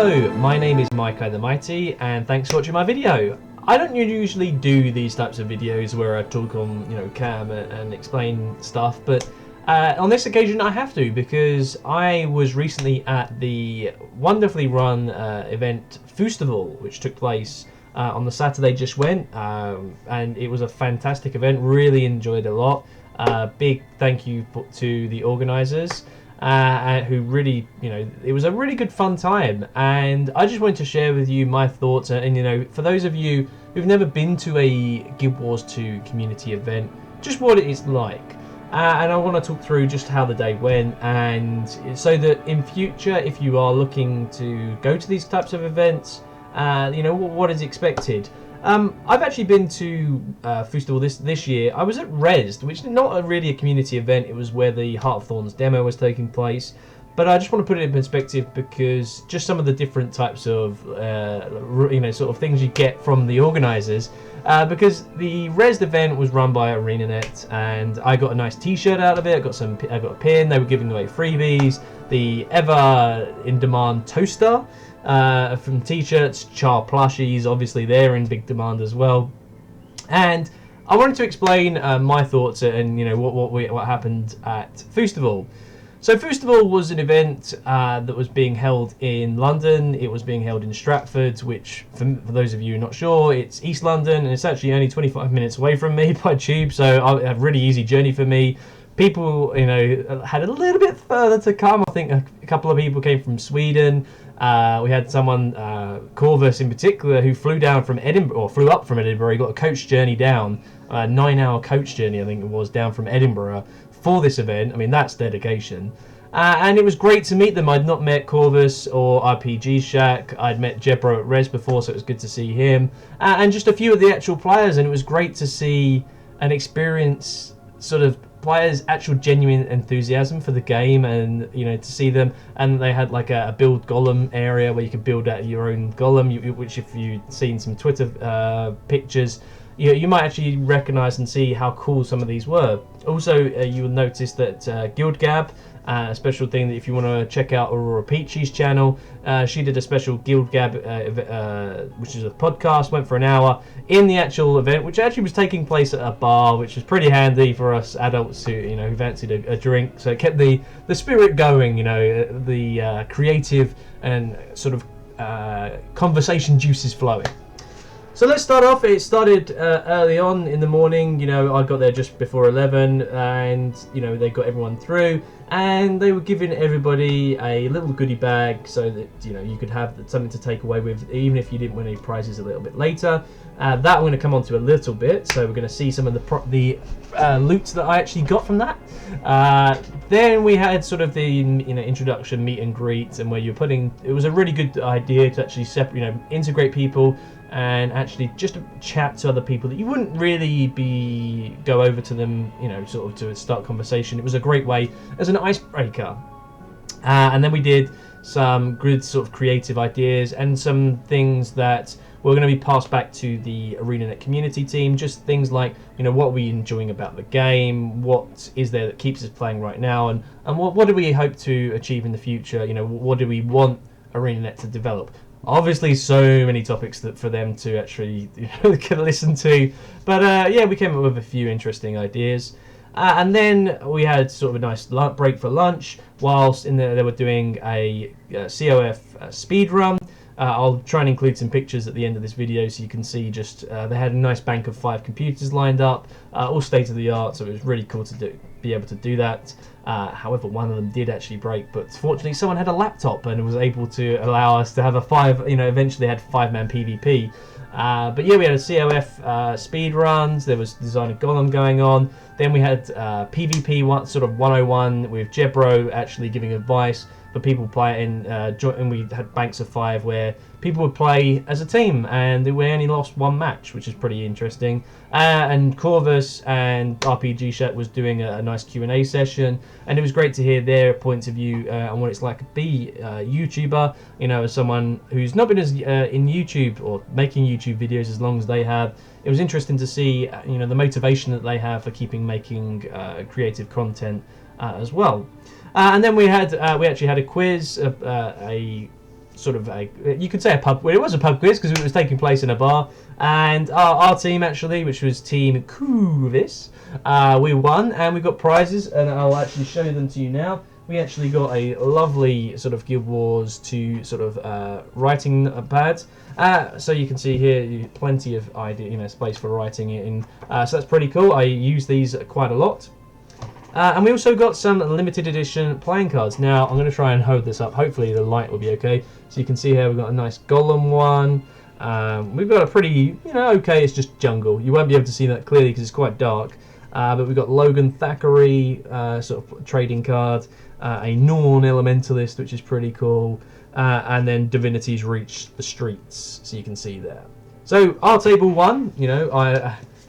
Hello, my name is Mike the Mighty, and thanks for watching my video. I don't usually do these types of videos where I talk on, cam and explain stuff, but on this occasion I have to, because I was recently at the wonderfully run event Foostival, which took place on the Saturday just went, and it was a fantastic event. Really enjoyed it a lot. Big thank you to the organisers. Who really, it was a really good fun time, and I just wanted to share with you my thoughts. And for those of you who've never been to a Guild Wars 2 community event, just what it is like. And I want to talk through just how the day went, and so that in future, if you are looking to go to these types of events, what is expected. I've actually been to Foostival this year. I was at Resd, which is not really a community event. It was where the Heart of Thorns demo was taking place. But I just want to put it in perspective, because just some of the different types of, sort of things you get from the organisers. Because the Resd event was run by ArenaNet, and I got a nice T-shirt out of it. I got a pin. They were giving away freebies. The ever in demand toaster. From t-shirts, Char plushies, obviously they're in big demand as well. And I wanted to explain my thoughts and what happened at Foostival. So Foostival was an event that was being held in London. It was being held in Stratford, which for those of you not sure, it's East London, and it's actually only 25 minutes away from me by tube, so a really easy journey for me. People, had a little bit further to come. I think a couple of people came from Sweden. We had someone, Corvus in particular, who flew down from Edinburgh, or flew up from Edinburgh. He got a coach journey down, a 9-hour coach journey, I think it was, down from Edinburgh for this event. I mean, that's dedication. And it was great to meet them. I'd not met Corvus or RPG Shack. I'd met Jebro at Res before, so it was good to see him. And just a few of the actual players, and it was great to see and experience sort of players' actual genuine enthusiasm for the game, and to see them. And they had like a build golem area where you could build out your own golem, which if you've seen some Twitter pictures, you might actually recognize and see how cool some of these were. Also, you will notice that Guild Gab, a special thing that if you want to check out Aurora Peachy's channel, she did a special Guild Gab, which is a podcast, went for an hour in the actual event, which actually was taking place at a bar, which was pretty handy for us adults who fancied a drink. So it kept the spirit going, the creative and sort of conversation juices flowing. So let's start off. It started early on in the morning. I got there just before 11, and they got everyone through, and they were giving everybody a little goodie bag so that you could have something to take away with, even if you didn't win any prizes a little bit later. That I'm going to come on to a little bit, so we're going to see some of the loot that I actually got from that. Then we had sort of the introduction meet and greet, and where you're putting. It was a really good idea to actually integrate people and actually just chat to other people that you wouldn't really go over to them, sort of to start conversation. It was a great way as an icebreaker. And then we did some good sort of creative ideas and some things that were going to be passed back to the ArenaNet community team. Just things like, what are we enjoying about the game? What is there that keeps us playing right now? And what do we hope to achieve in the future? What do we want ArenaNet to develop? Obviously, so many topics that for them to actually listen to, but we came up with a few interesting ideas, and then we had sort of a nice break for lunch. Whilst in there, they were doing a COF speed run. I'll try and include some pictures at the end of this video so you can see. Just they had a nice bank of 5 computers lined up, all state of the art. So it was really cool to be able to do that. However, one of them did actually break, but fortunately someone had a laptop and was able to allow us to have a eventually had 5-man PvP. But yeah, we had a COF speed runs. There was design of golem going on. Then we had PvP sort of 101 with Jebro actually giving advice for people playing, and we had banks of 5 where people would play as a team, and we only lost 1 match, which is pretty interesting. And Corvus and RPG Shack was doing a nice Q&A session, and it was great to hear their points of view on what it's like to be a YouTuber, as someone who's not been as in YouTube or making YouTube videos as long as they have. It was interesting to see the motivation that they have for making creative content as well. And then we actually had a quiz, a sort of you could say a pub. Well, it was a pub quiz because it was taking place in a bar, and our team actually, which was Team Kuvis, we won and we got prizes, and I'll actually show them to you now. We actually got a lovely sort of Guild Wars 2 sort of writing pad. So you can see here plenty of space for writing it in. So that's pretty cool. I use these quite a lot. And we also got some limited edition playing cards. Now I'm going to try and hold this up. Hopefully the light will be okay. So you can see here we've got a nice Golem one. We've got a pretty, okay, it's just jungle. You won't be able to see that clearly because it's quite dark. But we've got Logan Thackeray sort of trading card. A Norn Elementalist, which is pretty cool. And then Divinity's Reach the Streets, so you can see there. So our table won.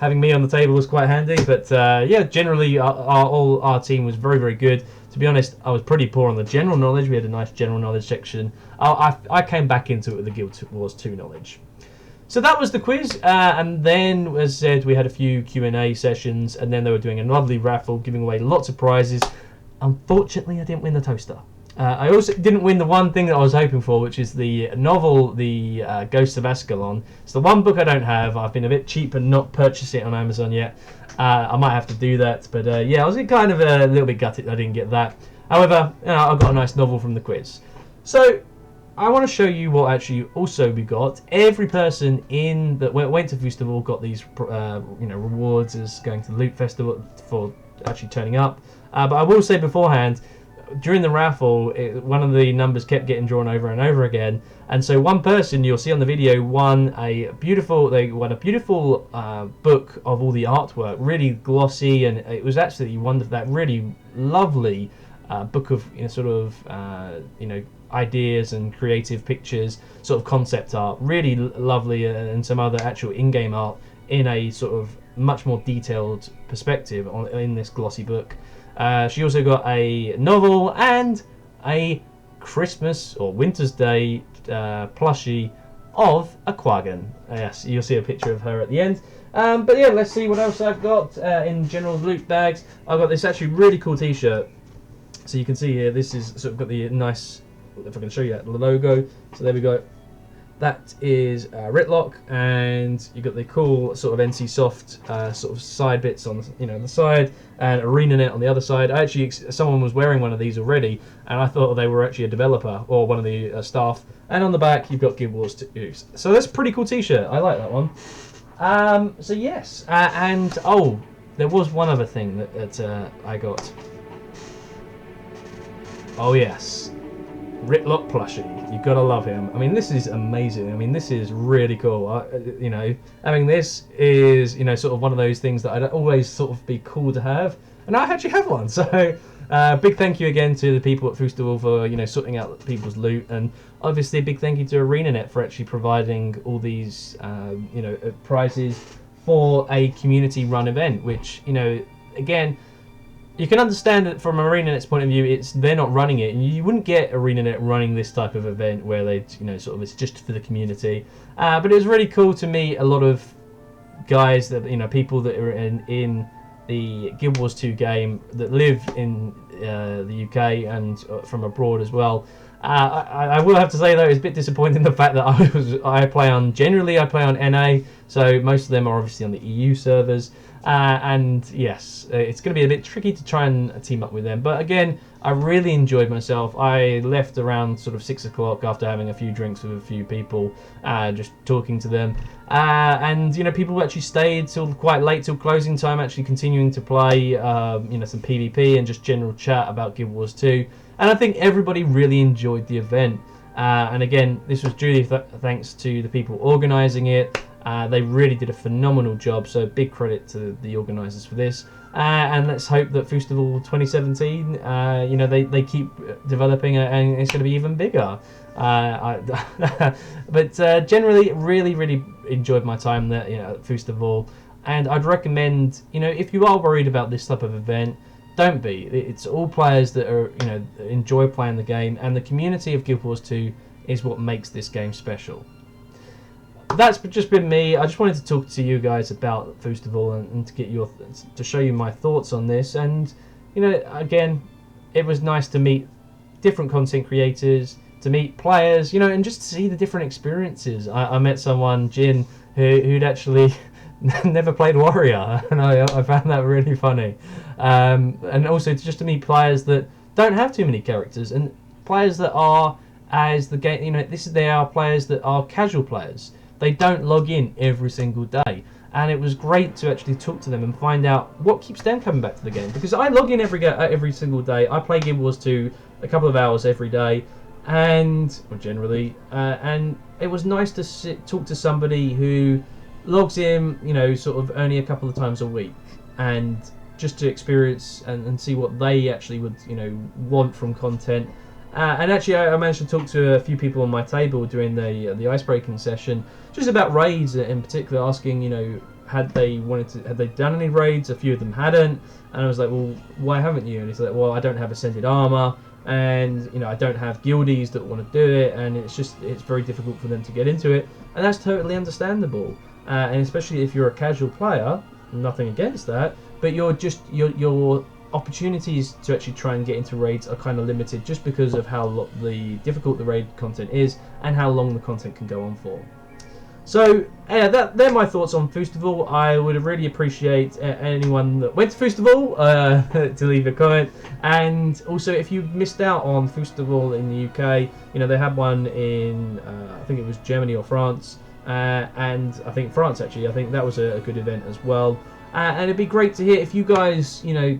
Having me on the table was quite handy, but yeah, generally our team was very, very good. To be honest, I was pretty poor on the general knowledge. We had a nice general knowledge section. I came back into it with the Guild Wars 2 knowledge. So that was the quiz, and then, as said, we had a few Q&A sessions, and then they were doing a lovely raffle, giving away lots of prizes. Unfortunately, I didn't win the toaster. I also didn't win the one thing that I was hoping for, which is the novel, The Ghosts of Ascalon. It's the one book I don't have. I've been a bit cheap and not purchased it on Amazon yet. I might have to do that, but yeah, I was kind of a little bit gutted I didn't get that. However, I got a nice novel from the quiz. So I want to show you what actually also we got. Every person that went to Foostival got these rewards as going to the Loot Festival for actually turning up. But I will say beforehand, during the raffle, one of the numbers kept getting drawn over and over again, and so one person you'll see on the video won a beautiful book of all the artwork, really glossy, and it was absolutely wonderful. That really lovely book of ideas and creative pictures, sort of concept art, really lovely, and some other actual in-game art in a sort of much more detailed perspective in this glossy book. She also got a novel and a Christmas or Winter's Day plushie of a Quaggan. Yes, you'll see a picture of her at the end. But yeah, let's see what else I've got in general loot bags. I've got this actually really cool t-shirt. So you can see here, this is sort of got the nice, if I can show you that, the logo. So there we go. That is Ritlock, and you got the cool sort of NC Soft sort of side bits on the side, and ArenaNet on the other side. Someone was wearing one of these already, and I thought they were actually a developer or one of the staff. And on the back, you've got Guild Wars 2. So that's a pretty cool T-shirt. I like that one. So yes, and there was one other thing that I got. Oh yes. Ritlock plushie, you've got to love him. I mean, this is amazing. I mean, this is really cool. Having this is, sort of one of those things that I'd always sort of be cool to have, and I actually have one. So, big thank you again to the people at Foostival for, sorting out people's loot, and obviously a big thank you to ArenaNet for actually providing all these, prizes for a community-run event, which, again, you can understand that from ArenaNet's point of view, they're not running it, and you wouldn't get ArenaNet running this type of event where they, sort of it's just for the community. But it was really cool to meet a lot of guys that, people that are in the Guild Wars 2 game that live in the UK and from abroad as well. I will have to say though, it's a bit disappointing the fact that I play on NA, so most of them are obviously on the EU servers. And yes, it's going to be a bit tricky to try and team up with them. But again, I really enjoyed myself. I left around sort of 6 o'clock after having a few drinks with a few people, just talking to them. And people actually stayed till quite late, till closing time, actually continuing to play, some PvP and just general chat about Guild Wars 2. And I think everybody really enjoyed the event. And again, this was duly thanks to the people organising it. They really did a phenomenal job, so big credit to the organisers for this. And let's hope that Foostival 2017, they keep developing and it's going to be even bigger. But generally, really, really enjoyed my time there, at Foostival. And I'd recommend, if you are worried about this type of event, don't be. It's all players that are, enjoy playing the game, and the community of Guild Wars 2 is what makes this game special. That's just been me. I just wanted to talk to you guys about Foostival and to get to show you my thoughts on this. And again, it was nice to meet different content creators, to meet players, you know, and just to see the different experiences. I met someone, Jin, who'd actually never played Warrior, and I found that really funny. And also just to meet players that don't have too many characters, and players that are, as the game, you know, they are players that are casual players. They don't log in every single day, and it was great to actually talk to them and find out what keeps them coming back to the game. Because I log in every single day. I play Guild Wars 2 a couple of hours every day, and it was nice to talk to somebody who logs in, you know, sort of only a couple of times a week, and just to experience and see what they actually would, you know, want from content. And actually, I managed to talk to a few people on my table during the icebreaking session, just about raids in particular, asking, you know, had they done any raids? A few of them hadn't, and I was like, well, why haven't you? And he's like, well, I don't have ascended armor, and you know, I don't have guildies that want to do it, and it's very difficult for them to get into it, and that's totally understandable. And especially if you're a casual player, nothing against that, but your opportunities to actually try and get into raids are kind of limited, just because of how difficult the raid content is and how long the content can go on for. So they're my thoughts on Foostival. I would really appreciate anyone that went to Foostival to leave a comment, and also if you missed out on Foostival in the UK, you know, they had one in I think it was Germany or France, and I think France actually. I think that was a good event as well, and it'd be great to hear if you guys, you know,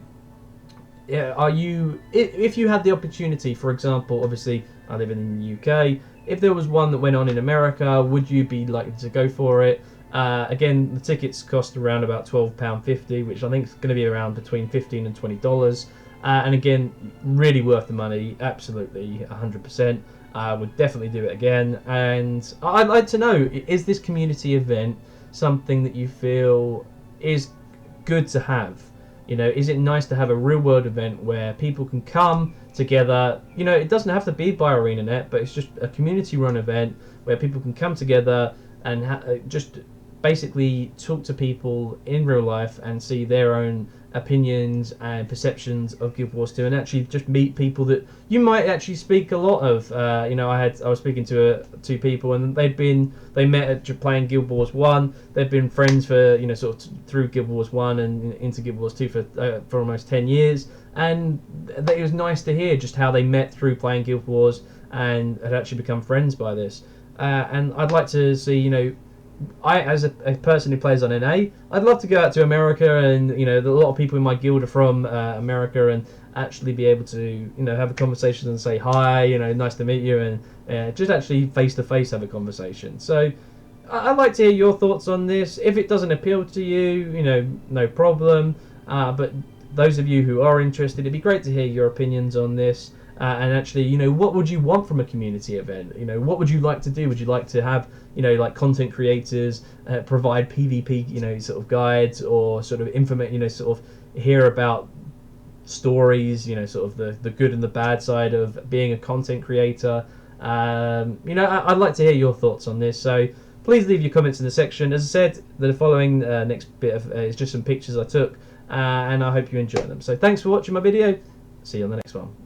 if you had the opportunity, for example, obviously I live in the UK, if there was one that went on in America, would you be likely to go for it? Again, the tickets cost around about £12.50, which I think is going to be around between $15 and $20. And again, really worth the money, absolutely 100%. I would definitely do it again. And I'd like to know, is this community event something that you feel is good to have? You know, is it nice to have a real world event where people can come together? You know, it doesn't have to be by ArenaNet, but it's just a community run event where people can come together and just basically talk to people in real life and see their own opinions and perceptions of Guild Wars 2, and actually just meet people that you might actually speak a lot of. You know, I was speaking to two people, and they met at playing Guild Wars 1. They've been friends for, you know, sort of through Guild Wars 1 and into Guild Wars 2 for almost 10 years, and it was nice to hear just how they met through playing Guild Wars and had actually become friends by this. And I'd like to see, you know, as a person who plays on NA, I'd love to go out to America, and you know, a lot of people in my guild are from America, and actually be able to, you know, have a conversation and say hi, you know, nice to meet you, and just actually face to face have a conversation. So I'd like to hear your thoughts on this. If it doesn't appeal to you, you know, no problem. But those of you who are interested, it'd be great to hear your opinions on this. And actually, you know, what would you want from a community event? You know, what would you like to do? Would you like to have, you know, like content creators provide PvP, you know, sort of guides, or sort of you know, sort of hear about stories, you know, sort of the good and the bad side of being a content creator? You know, I'd like to hear your thoughts on this. So please leave your comments in the section. As I said, the following next bit of is just some pictures I took, and I hope you enjoy them. So thanks for watching my video. See you on the next one.